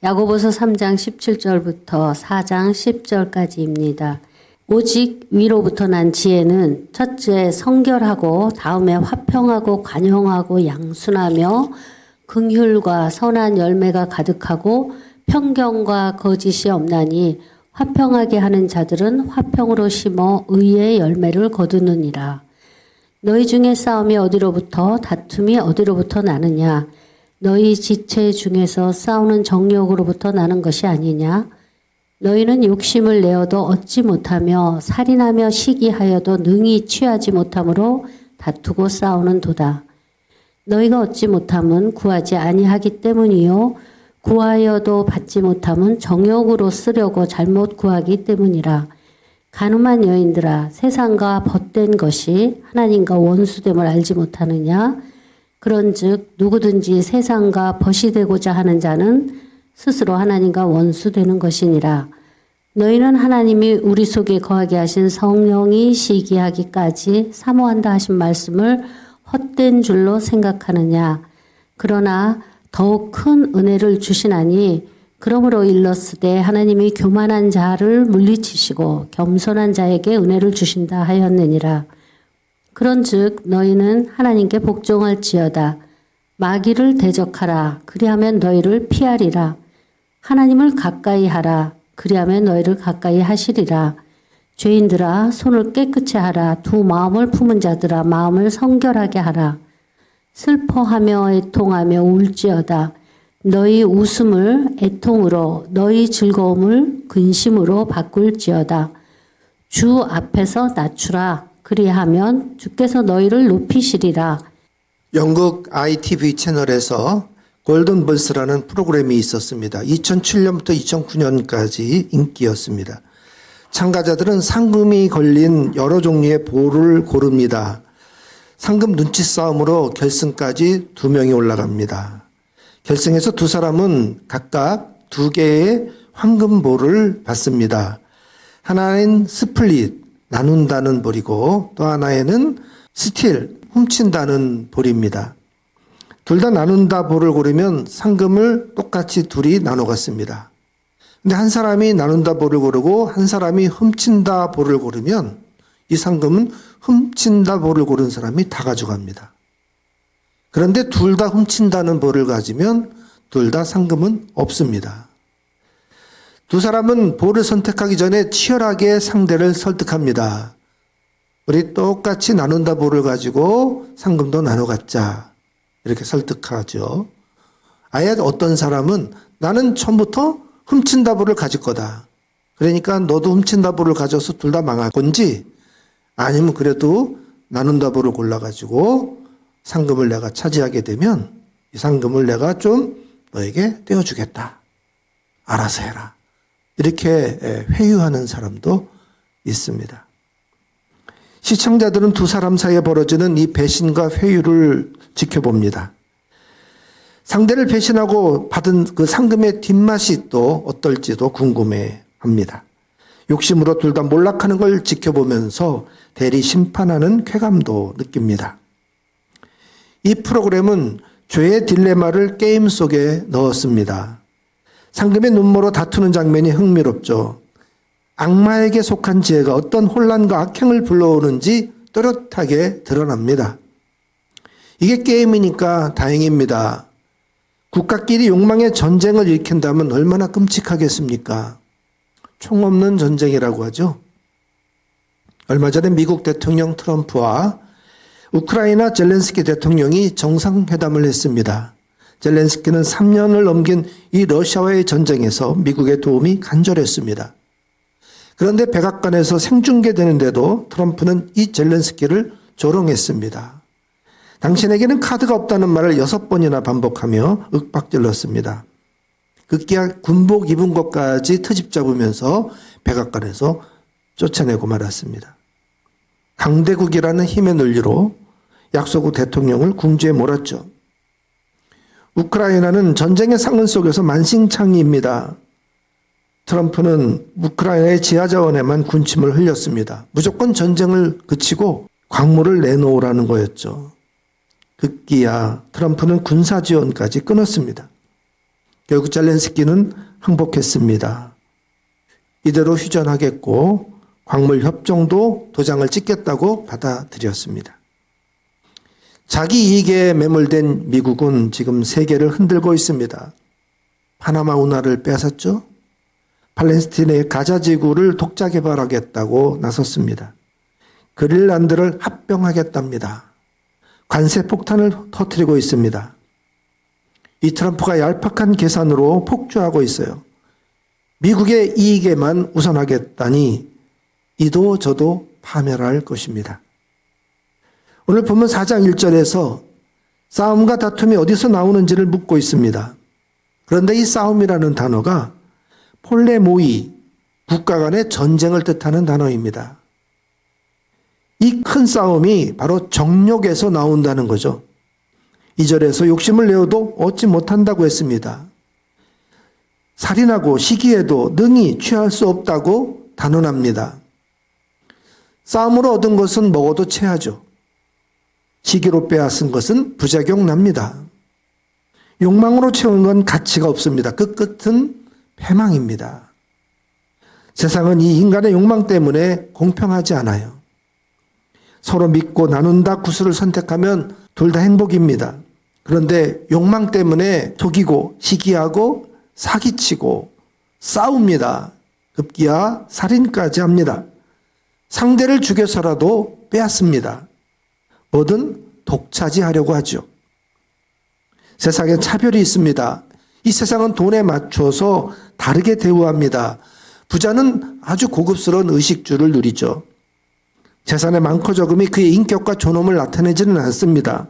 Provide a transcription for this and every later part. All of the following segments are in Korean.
야고보서 3장 17절부터 4장 10절까지입니다. 오직 위로부터 난 지혜는 첫째 성결하고 다음에 화평하고 관용하고 양순하며 긍휼과 선한 열매가 가득하고 편견과 거짓이 없나니 화평하게 하는 자들은 화평으로 심어 의의 열매를 거두느니라. 너희 중에 싸움이 어디로부터 다툼이 어디로부터 나느냐? 너희 지체 중에서 싸우는 정욕으로부터 나는 것이 아니냐? 너희는 욕심을 내어도 얻지 못하며 살인하며 시기하여도 능히 취하지 못함으로 다투고 싸우는 도다. 너희가 얻지 못함은 구하지 아니하기 때문이요 구하여도 받지 못함은 정욕으로 쓰려고 잘못 구하기 때문이라. 간음한 여인들아, 세상과 벗된 것이 하나님과 원수됨을 알지 못하느냐? 그런즉 누구든지 세상과 벗이 되고자 하는 자는 스스로 하나님과 원수되는 것이니라. 너희는 하나님이 우리 속에 거하게 하신 성령이 시기하기까지 사모한다 하신 말씀을 헛된 줄로 생각하느냐? 그러나 더욱 큰 은혜를 주시나니 그러므로 일렀으되 하나님이 교만한 자를 물리치시고 겸손한 자에게 은혜를 주신다 하였느니라. 그런즉 너희는 하나님께 복종할지어다. 마귀를 대적하라. 그리하면 너희를 피하리라. 하나님을 가까이 하라. 그리하면 너희를 가까이 하시리라. 죄인들아 손을 깨끗이 하라. 두 마음을 품은 자들아 마음을 성결하게 하라. 슬퍼하며 애통하며 울지어다. 너희 웃음을 애통으로 너희 즐거움을 근심으로 바꿀지어다. 주 앞에서 낮추라. 그리하면 주께서 너희를 높이시리라. 영국 ITV 채널에서 골든벌스라는 프로그램이 있었습니다. 2007년부터 2009년까지 인기였습니다. 참가자들은 상금이 걸린 여러 종류의 볼을 고릅니다. 상금 눈치 싸움으로 결승까지 2명이 올라갑니다. 결승에서 두 사람은 각각 2개의 황금볼을 받습니다. 하나는 스플릿, 나눈다는 볼이고 또 하나에는 스틸, 훔친다는 볼입니다. 둘 다 나눈다 볼을 고르면 상금을 똑같이 둘이 나눠 갔습니다. 근데 한 사람이 나눈다 볼을 고르고 한 사람이 훔친다 볼을 고르면 이 상금은 훔친다 볼을 고른 사람이 다 가져갑니다. 그런데 둘 다 훔친다는 볼을 가지면 둘 다 상금은 없습니다. 두 사람은 볼을 선택하기 전에 치열하게 상대를 설득합니다. 우리 똑같이 나눈다 볼을 가지고 상금도 나눠 갖자. 이렇게 설득하죠. 아예 어떤 사람은 나는 처음부터 훔친다 볼을 가질 거다. 그러니까 너도 훔친다 볼을 가져서 둘 다 망할 건지 아니면 그래도 나눈다 볼을 골라가지고 상금을 내가 차지하게 되면 이 상금을 내가 좀 너에게 떼어주겠다. 알아서 해라. 이렇게 회유하는 사람도 있습니다. 시청자들은 두 사람 사이에 벌어지는 이 배신과 회유를 지켜봅니다. 상대를 배신하고 받은 그 상금의 뒷맛이 또 어떨지도 궁금해합니다. 욕심으로 둘 다 몰락하는 걸 지켜보면서 대리 심판하는 쾌감도 느낍니다. 이 프로그램은 죄의 딜레마를 게임 속에 넣었습니다. 상금의 눈모로 다투는 장면이 흥미롭죠. 악마에게 속한 지혜가 어떤 혼란과 악행을 불러오는지 또렷하게 드러납니다. 이게 게임이니까 다행입니다. 국가끼리 욕망의 전쟁을 일으킨다면 얼마나 끔찍하겠습니까? 총 없는 전쟁이라고 하죠. 얼마 전에 미국 대통령 트럼프와 우크라이나 젤렌스키 대통령이 정상회담을 했습니다. 젤렌스키는 3년을 넘긴 이 러시아와의 전쟁에서 미국의 도움이 간절했습니다. 그런데 백악관에서 생중계되는데도 트럼프는 이 젤렌스키를 조롱했습니다. 당신에게는 카드가 없다는 말을 6번이나 반복하며 윽박질렀습니다. 급기야 군복 입은 것까지 트집 잡으면서 백악관에서 쫓아내고 말았습니다. 강대국이라는 힘의 논리로 약소국 대통령을 궁지에 몰았죠. 우크라이나는 전쟁의 상흔 속에서 만신창이입니다. 트럼프는 우크라이나의 지하자원에만 군침을 흘렸습니다. 무조건 전쟁을 그치고 광물을 내놓으라는 거였죠. 급기야 트럼프는 군사지원까지 끊었습니다. 결국 젤렌스키는 항복했습니다. 이대로 휴전하겠고 광물 협정도 도장을 찍겠다고 받아들였습니다. 자기 이익에 매몰된 미국은 지금 세계를 흔들고 있습니다. 파나마 운하를 뺏었죠. 팔레스타인의 가자 지구를 독자 개발하겠다고 나섰습니다. 그린란드를 합병하겠답니다. 관세 폭탄을 터뜨리고 있습니다. 이 트럼프가 얄팍한 계산으로 폭주하고 있어요. 미국의 이익에만 우선하겠다니 이도 저도 파멸할 것입니다. 오늘 본문 4장 1절에서 싸움과 다툼이 어디서 나오는지를 묻고 있습니다. 그런데 이 싸움이라는 단어가 폴레모이, 국가 간의 전쟁을 뜻하는 단어입니다. 이 큰 싸움이 바로 정욕에서 나온다는 거죠. 2절에서 욕심을 내어도 얻지 못한다고 했습니다. 살인하고 시기에도 능히 취할 수 없다고 단언합니다. 싸움으로 얻은 것은 먹어도 체하죠. 시기로 빼앗은 것은 부작용 납니다. 욕망으로 채운 건 가치가 없습니다. 그 끝은 패망입니다. 세상은 이 인간의 욕망 때문에 공평하지 않아요. 서로 믿고 나눈다 구슬을 선택하면 둘 다 행복입니다. 그런데 욕망 때문에 속이고 시기하고 사기치고 싸웁니다. 급기야 살인까지 합니다. 상대를 죽여서라도 빼앗습니다. 뭐든 독차지하려고 하죠. 세상에 차별이 있습니다. 이 세상은 돈에 맞춰서 다르게 대우합니다. 부자는 아주 고급스러운 의식주를 누리죠. 재산의 많고 적음이 그의 인격과 존엄을 나타내지는 않습니다.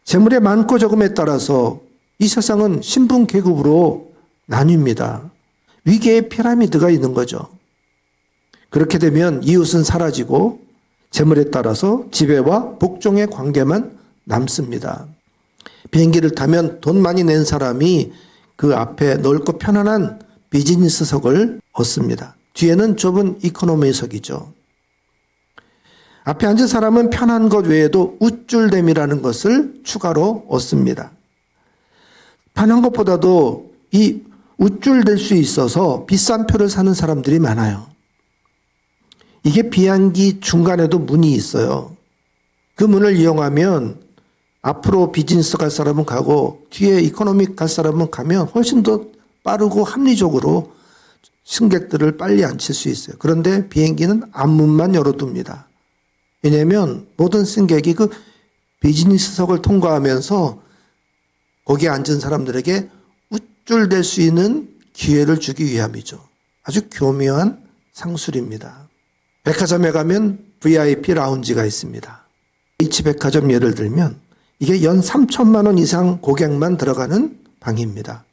재물의 많고 적음에 따라서 이 세상은 신분 계급으로 나뉩니다. 위계의 피라미드가 있는 거죠. 그렇게 되면 이웃은 사라지고 재물에 따라서 지배와 복종의 관계만 남습니다. 비행기를 타면 돈 많이 낸 사람이 그 앞에 넓고 편안한 비즈니스석을 얻습니다. 뒤에는 좁은 이코노미석이죠. 앞에 앉은 사람은 편한 것 외에도 우쭐댐이라는 것을 추가로 얻습니다. 편한 것보다도 이 우쭐댈 수 있어서 비싼 표를 사는 사람들이 많아요. 이게 비행기 중간에도 문이 있어요. 그 문을 이용하면 앞으로 비즈니스 갈 사람은 가고 뒤에 이코노믹 갈 사람은 가면 훨씬 더 빠르고 합리적으로 승객들을 빨리 앉힐 수 있어요. 그런데 비행기는 앞문만 열어둡니다. 왜냐하면 모든 승객이 그 비즈니스석을 통과하면서 거기에 앉은 사람들에게 우쭐댈 수 있는 기회를 주기 위함이죠. 아주 교묘한 상술입니다. 백화점에 가면 VIP 라운지가 있습니다. H백화점 예를 들면 이게 연 3천만 원 이상 고객만 들어가는 방입니다.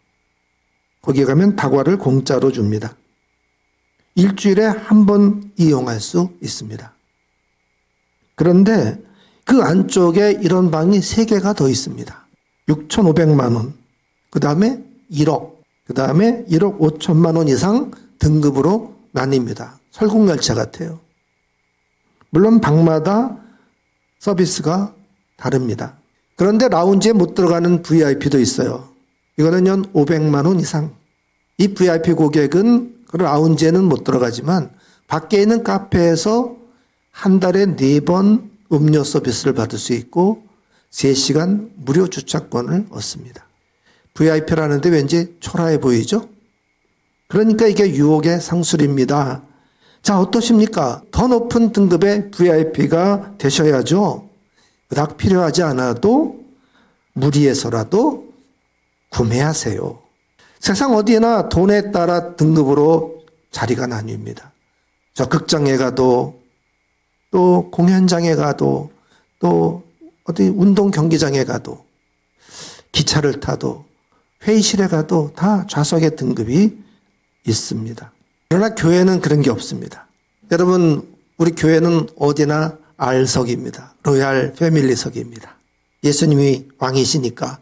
거기에 가면 다과를 공짜로 줍니다. 일주일에 한 번 이용할 수 있습니다. 그런데 그 안쪽에 이런 방이 3개가 더 있습니다. 6,500만 원, 그 다음에 1억, 그 다음에 1억 5천만 원 이상 등급으로 나뉩니다. 설국열차 같아요. 물론 방마다 서비스가 다릅니다. 그런데 라운지에 못 들어가는 VIP도 있어요. 이거는 연 500만 원 이상. 이 VIP 고객은 그 라운지에는 못 들어가지만 밖에 있는 카페에서 한 달에 4번 음료 서비스를 받을 수 있고 3시간 무료 주차권을 얻습니다. VIP라는데 왠지 초라해 보이죠? 그러니까 이게 유혹의 상술입니다. 자, 어떠십니까? 더 높은 등급의 VIP가 되셔야죠. 그닥 필요하지 않아도 무리해서라도 구매하세요. 세상 어디에나 돈에 따라 등급으로 자리가 나뉩니다. 저 극장에 가도 또 공연장에 가도 또 어디 운동 경기장에 가도 기차를 타도 회의실에 가도 다 좌석의 등급이 있습니다. 그러나 교회는 그런 게 없습니다. 여러분, 우리 교회는 어디나 R석입니다. 로얄 패밀리석입니다. 예수님이 왕이시니까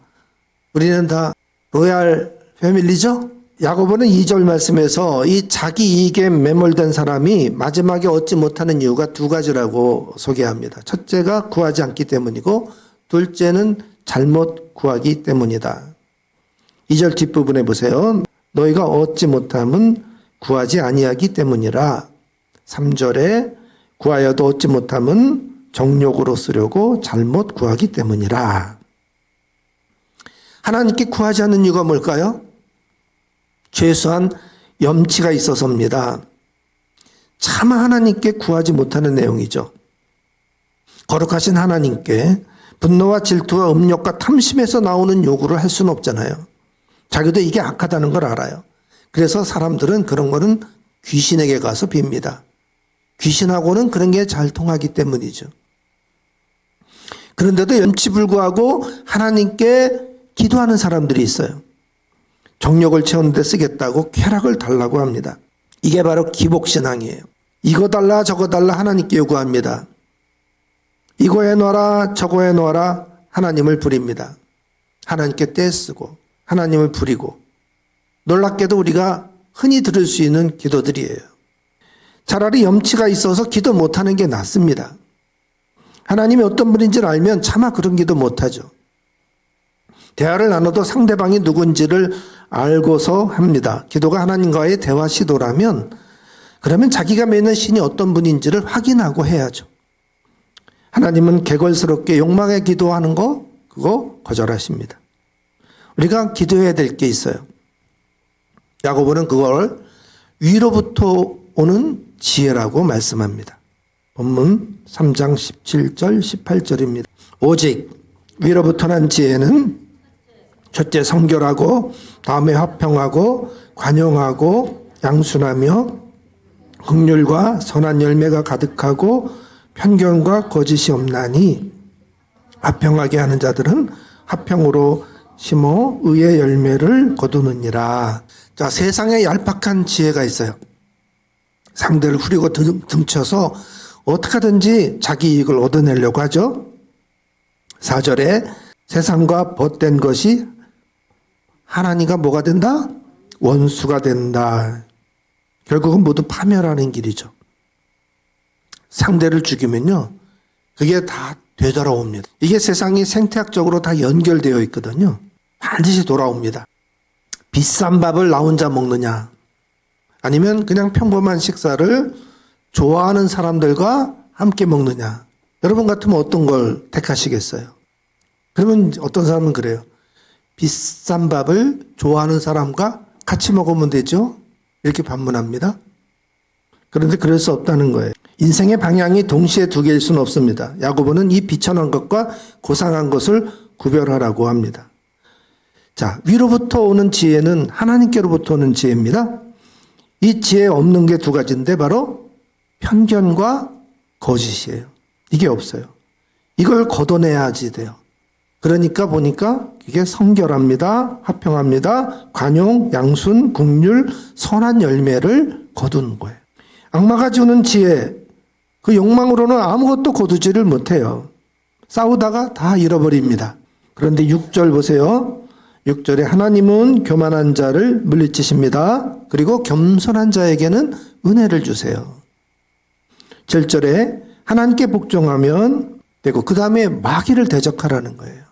우리는 다 로얄 패밀리죠? 야고보는 2절 말씀에서 이 자기 이익에 매몰된 사람이 마지막에 얻지 못하는 이유가 2가지라고 소개합니다. 첫째가 구하지 않기 때문이고 둘째는 잘못 구하기 때문이다. 2절 뒷부분에 보세요. 너희가 얻지 못함은 구하지 아니하기 때문이라. 3절에 구하여도 얻지 못함은 정욕으로 쓰려고 잘못 구하기 때문이라. 하나님께 구하지 않는 이유가 뭘까요? 최소한 염치가 있어서입니다. 차마 하나님께 구하지 못하는 내용이죠. 거룩하신 하나님께 분노와 질투와 음욕과 탐심에서 나오는 요구를 할 수는 없잖아요. 자기도 이게 악하다는 걸 알아요. 그래서 사람들은 그런 거는 귀신에게 가서 빕니다. 귀신하고는 그런 게 잘 통하기 때문이죠. 그런데도 염치불구하고 하나님께 기도하는 사람들이 있어요. 정욕을 채우는 데 쓰겠다고 쾌락을 달라고 합니다. 이게 바로 기복신앙이에요. 이거 달라 저거 달라 하나님께 요구합니다. 이거 해놔라 저거 해놔라 하나님을 부립니다. 하나님께 떼쓰고 하나님을 부리고, 놀랍게도 우리가 흔히 들을 수 있는 기도들이에요. 차라리 염치가 있어서 기도 못하는 게 낫습니다. 하나님이 어떤 분인지를 알면 차마 그런 기도 못하죠. 대화를 나눠도 상대방이 누군지를 알고서 합니다. 기도가 하나님과의 대화 시도라면 그러면 자기가 믿는 신이 어떤 분인지를 확인하고 해야죠. 하나님은 개걸스럽게 욕망에 기도하는 거 그거 거절하십니다. 우리가 기도해야 될 게 있어요. 야고보는 그걸 위로부터 오는 지혜라고 말씀합니다. 본문 3장 17절 18절입니다. 오직 위로부터 난 지혜는 첫째 성결하고 다음에 화평하고 관용하고 양순하며 긍휼과 선한 열매가 가득하고 편견과 거짓이 없나니 화평하게 하는 자들은 화평으로 심어 의의 열매를 거두느니라. 자, 세상에 얄팍한 지혜가 있어요. 상대를 후리고 등쳐서 어떻게 하든지 자기 이익을 얻어내려고 하죠. 4절에 세상과 벗된 것이 하나님과 뭐가 된다? 원수가 된다. 결국은 모두 파멸하는 길이죠. 상대를 죽이면요, 그게 다 되돌아옵니다. 이게 세상이 생태학적으로 다 연결되어 있거든요. 반드시 돌아옵니다. 비싼 밥을 나 혼자 먹느냐, 아니면 그냥 평범한 식사를 좋아하는 사람들과 함께 먹느냐. 여러분 같으면 어떤 걸 택하시겠어요? 그러면 어떤 사람은 그래요. 비싼 밥을 좋아하는 사람과 같이 먹으면 되죠? 이렇게 반문합니다. 그런데 그럴 수 없다는 거예요. 인생의 방향이 동시에 두 개일 수는 없습니다. 야고보는 이 비천한 것과 고상한 것을 구별하라고 합니다. 자, 위로부터 오는 지혜는 하나님께로부터 오는 지혜입니다. 이 지혜 없는 게 두 가지인데 바로 편견과 거짓이에요. 이게 없어요. 이걸 걷어내야지 돼요. 그러니까 보니까 이게 성결합니다. 화평합니다. 관용, 양순, 긍휼, 선한 열매를 거두는 거예요. 악마가 주는 지혜, 그 욕망으로는 아무것도 거두지를 못해요. 싸우다가 다 잃어버립니다. 그런데 6절 보세요. 6절에 하나님은 교만한 자를 물리치십니다. 그리고 겸손한 자에게는 은혜를 주세요. 7절에 하나님께 복종하면 되고, 그 다음에 마귀를 대적하라는 거예요.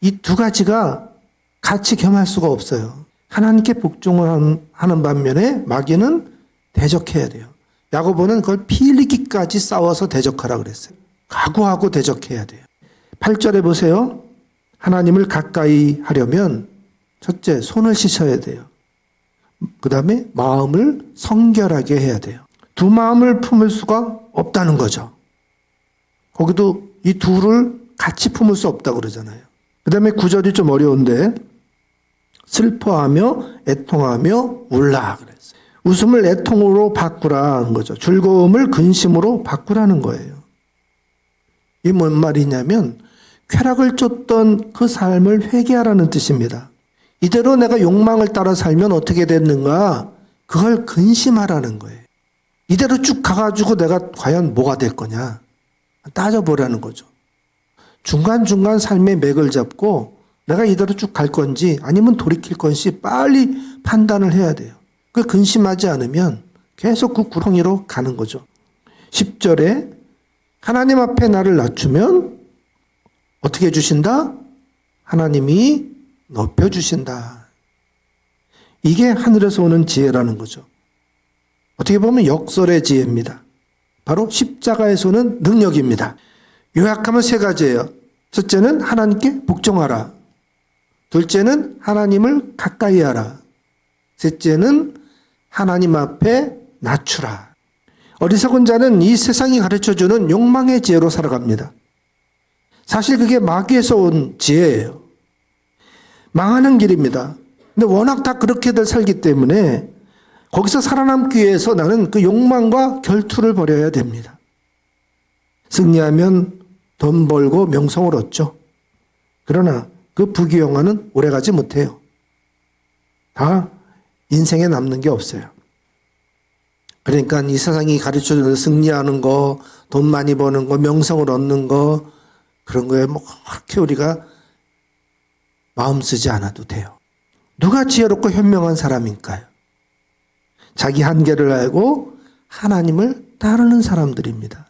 이 두 가지가 같이 겸할 수가 없어요. 하나님께 복종을 하는 반면에 마귀는 대적해야 돼요. 야고보는 그걸 피 흘리기까지 싸워서 대적하라 그랬어요. 각오하고 대적해야 돼요. 8절에 보세요. 하나님을 가까이 하려면 첫째 손을 씻어야 돼요. 그 다음에 마음을 성결하게 해야 돼요. 두 마음을 품을 수가 없다는 거죠. 거기도 이 둘을 같이 품을 수 없다고 그러잖아요. 그 다음에 9절이 좀 어려운데, 슬퍼하며 애통하며 울라 그랬어요. 웃음을 애통으로 바꾸라는 거죠. 즐거움을 근심으로 바꾸라는 거예요. 이게 뭔 말이냐면 쾌락을 쫓던 그 삶을 회개하라는 뜻입니다. 이대로 내가 욕망을 따라 살면 어떻게 됐는가, 그걸 근심하라는 거예요. 이대로 쭉 가가지고 내가 과연 뭐가 될 거냐 따져보라는 거죠. 중간중간 삶의 맥을 잡고 내가 이대로 쭉 갈 건지 아니면 돌이킬 건지 빨리 판단을 해야 돼요. 그 근심하지 않으면 계속 그 구렁이로 가는 거죠. 10절에 하나님 앞에 나를 낮추면 어떻게 해주신다? 하나님이 높여주신다. 이게 하늘에서 오는 지혜라는 거죠. 어떻게 보면 역설의 지혜입니다. 바로 십자가에서 오는 능력입니다. 요약하면 세 가지예요. 첫째는 하나님께 복종하라. 둘째는 하나님을 가까이 하라. 셋째는 하나님 앞에 낮추라. 어리석은 자는 이 세상이 가르쳐주는 욕망의 지혜로 살아갑니다. 사실 그게 마귀에서 온 지혜예요. 망하는 길입니다. 근데 워낙 다 그렇게들 살기 때문에 거기서 살아남기 위해서 나는 그 욕망과 결투를 벌여야 됩니다. 승리하면 돈 벌고 명성을 얻죠. 그러나 그 부귀영화는 오래가지 못해요. 다 인생에 남는 게 없어요. 그러니까 이 세상이 가르쳐주는 승리하는 거, 돈 많이 버는 거, 명성을 얻는 거, 그런 거에 뭐 그렇게 우리가 마음 쓰지 않아도 돼요. 누가 지혜롭고 현명한 사람일까요? 자기 한계를 알고 하나님을 따르는 사람들입니다.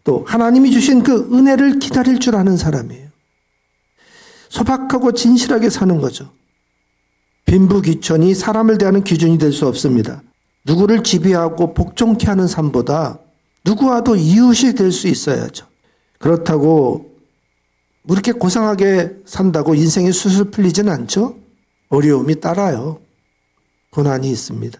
또 하나님이 주신 그 은혜를 기다릴 줄 아는 사람이에요. 소박하고 진실하게 사는 거죠. 빈부귀천이 사람을 대하는 기준이 될 수 없습니다. 누구를 지배하고 복종케 하는 삶보다 누구와도 이웃이 될 수 있어야죠. 그렇다고 뭐 이렇게 고상하게 산다고 인생이 술술 풀리진 않죠. 어려움이 따라요. 고난이 있습니다.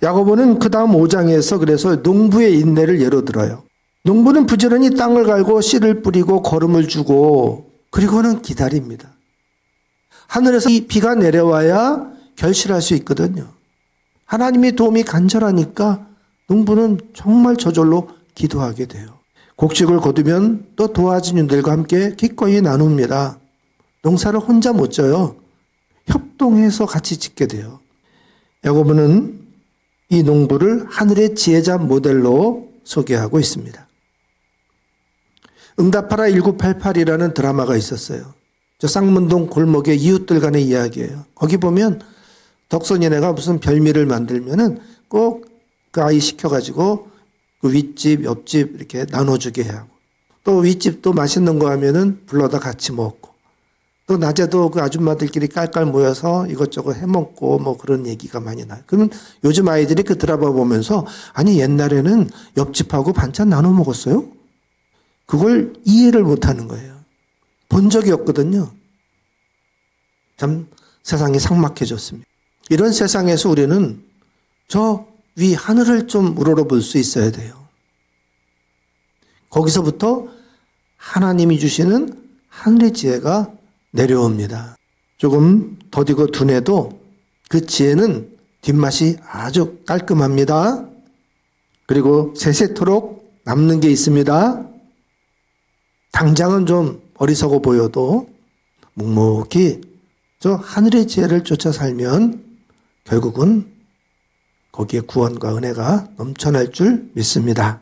야고보는 그 다음 5장에서 그래서 농부의 인내를 예로 들어요. 농부는 부지런히 땅을 갈고 씨를 뿌리고 거름을 주고 그리고는 기다립니다. 하늘에서 이 비가 내려와야 결실할 수 있거든요. 하나님의 도움이 간절하니까 농부는 정말 저절로 기도하게 돼요. 곡식을 거두면 또 도와준 이들과 함께 기꺼이 나눕니다. 농사를 혼자 못 져요. 협동해서 같이 짓게 돼요. 야고보는 이 농부를 하늘의 지혜자 모델로 소개하고 있습니다. 응답하라 1988이라는 드라마가 있었어요. 저 쌍문동 골목의 이웃들 간의 이야기예요. 거기 보면 덕선이네가 무슨 별미를 만들면은 꼭 그 아이 시켜가지고 그 윗집, 옆집 이렇게 나눠주게 하고 또 윗집도 맛있는 거 하면은 불러다 같이 먹고 또 낮에도 그 아줌마들끼리 깔깔 모여서 이것저것 해먹고 뭐 그런 얘기가 많이 나요. 그러면 요즘 아이들이 그 드라마 보면서 아니 옛날에는 옆집하고 반찬 나눠 먹었어요? 그걸 이해를 못 하는 거예요. 본 적이 없거든요. 참 세상이 삭막해졌습니다. 이런 세상에서 우리는 저 위 하늘을 좀 우러러볼 수 있어야 돼요. 거기서부터 하나님이 주시는 하늘의 지혜가 내려옵니다. 조금 더디고 둔해도 그 지혜는 뒷맛이 아주 깔끔합니다. 그리고 세세토록 남는 게 있습니다. 당장은 좀 어리석어 보여도 묵묵히 저 하늘의 지혜를 쫓아 살면 결국은 거기에 구원과 은혜가 넘쳐날 줄 믿습니다.